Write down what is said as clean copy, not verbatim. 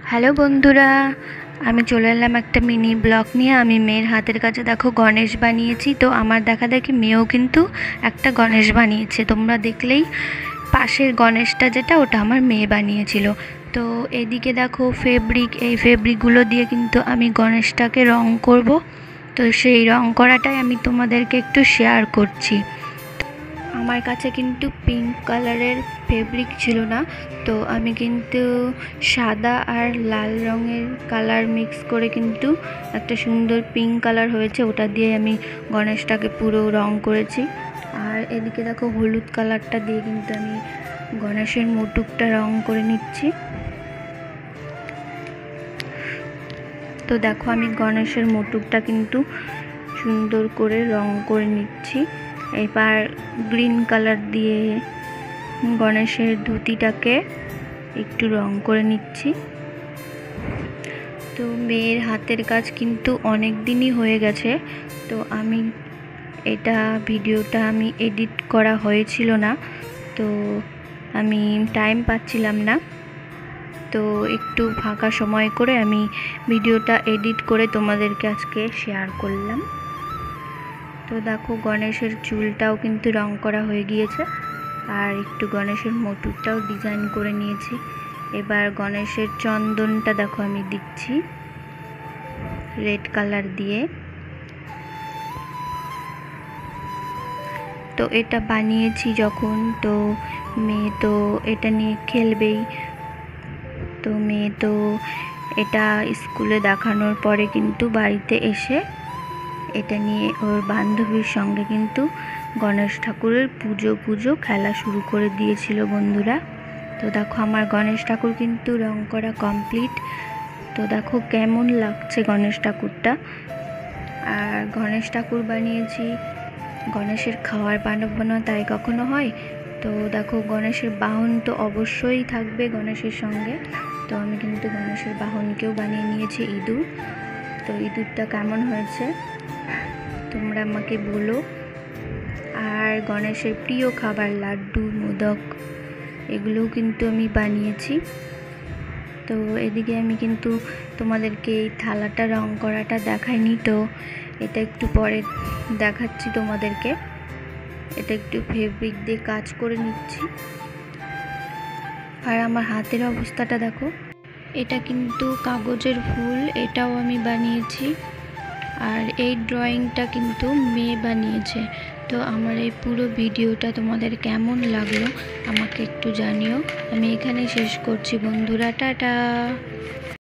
Hello বন্ধুরা, আমি চলে এলাম একটা মিনি ব্লগ নিয়ে। আমি মেয়ের হাতের কাছে দেখো গণেশ বানিয়েছি। তো আমার দেখা দেখি মেয়েও কিন্তু একটা গণেশ বানিয়েছে। তোমরা দেখলেই পাশের গণেশটা যেটা ওটা আমার মেয়ে বানিয়েছিল। তো এদিকে দেখো এই ফেব্রিকগুলো দিয়ে কিন্তু আমি গণেশটাকে রং করব। তো সেই রং করাটাই আমি তোমাদেরকে একটু শেয়ার করছি। আমার কাছে কিন্তু পিঙ্ক কালারের ফেব্রিক ছিল না, তো আমি কিন্তু সাদা আর লাল রঙের কালার মিক্স করে কিন্তু একটা সুন্দর পিঙ্ক কালার হয়েছে, ওটা দিয়ে আমি গণেশটাকে পুরো রং করেছি। আর এদিকে দেখো হলুদ কালারটা দিয়ে কিন্তু আমি গণেশের মুটুকটা রং করে নিচ্ছি। তো দেখো আমি গণেশের মুটুকটা কিন্তু সুন্দর করে রং করে নিচ্ছি। এবার গ্রিন কালার দিয়ে গণেশের ধুতিটাকে একটু রং করে নিচ্ছি। তো মেয়ের হাতের কাজ কিন্তু অনেক দিনই হয়ে গেছে, তো আমি ভিডিওটা আমি এডিট করা হয়েছিল না, তো আমি টাইম পাচ্ছিলাম না। তো একটু ফাঁকা সময় করে আমি ভিডিওটা এডিট করে তোমাদেরকে আজকে শেয়ার করলাম। তো দেখো গণেশের চুলটাও কিন্তু রং করা হয়ে গিয়েছে, আর একটু গণেশের মুটুকটাও ডিজাইন করে নিয়েছি। এবার গণেশের চন্দনটা দেখো আমি দিচ্ছি রেড কালার দিয়ে। তো এটা বানিয়েছি যখন, তো মেয়ে তো এটা নিয়ে খেলবেই। তো মেয়ে তো এটা স্কুলে দেখানোর পরে কিন্তু বাড়িতে এসে এটা নিয়ে ওর বান্ধবীর সঙ্গে কিন্তু গণেশ ঠাকুরের পুজো খেলা শুরু করে দিয়েছিল বন্ধুরা। তো দেখো আমার গণেশ ঠাকুর কিন্তু রং করা কমপ্লিট। তো দেখো কেমন লাগছে গণেশ ঠাকুরটা। আর গণেশ ঠাকুর বানিয়েছি, গণেশের খাওয়ার বানাবো না তাই কখনো হয়? তো দেখো গণেশের বাহন তো অবশ্যই থাকবে গণেশের সঙ্গে। তো আমি কিন্তু গণেশের বাহনকেও বানিয়ে নিয়েছি ইঁদুর। তো ইঁদুরটা কেমন হয়েছে তোমরা আমাকে বলো। আর গণেশের প্রিয় খাবার লাড্ডু, মোদক, এগুলোও কিন্তু আমি বানিয়েছি। তো এদিকে আমি কিন্তু তোমাদেরকে এই থালাটা রং করাটা দেখাইনি, তো এটা একটু পরে দেখাচ্ছি তোমাদেরকে। এটা একটু ফেব্রিক দিয়ে কাজ করে নিচ্ছি। আর আমার হাতের অবস্থাটা দেখো, এটা কিন্তু কাগজের ফুল, এটাও আমি বানিয়েছি। আর এই ড্রয়িংটা কিন্তু মেয়ে বানিয়েছে। তো আমার এই পুরো ভিডিওটা তোমাদের কেমন লাগলো আমাকে একটু জানিও। আমি এখানে শেষ করছি বন্ধুরা, টাটা।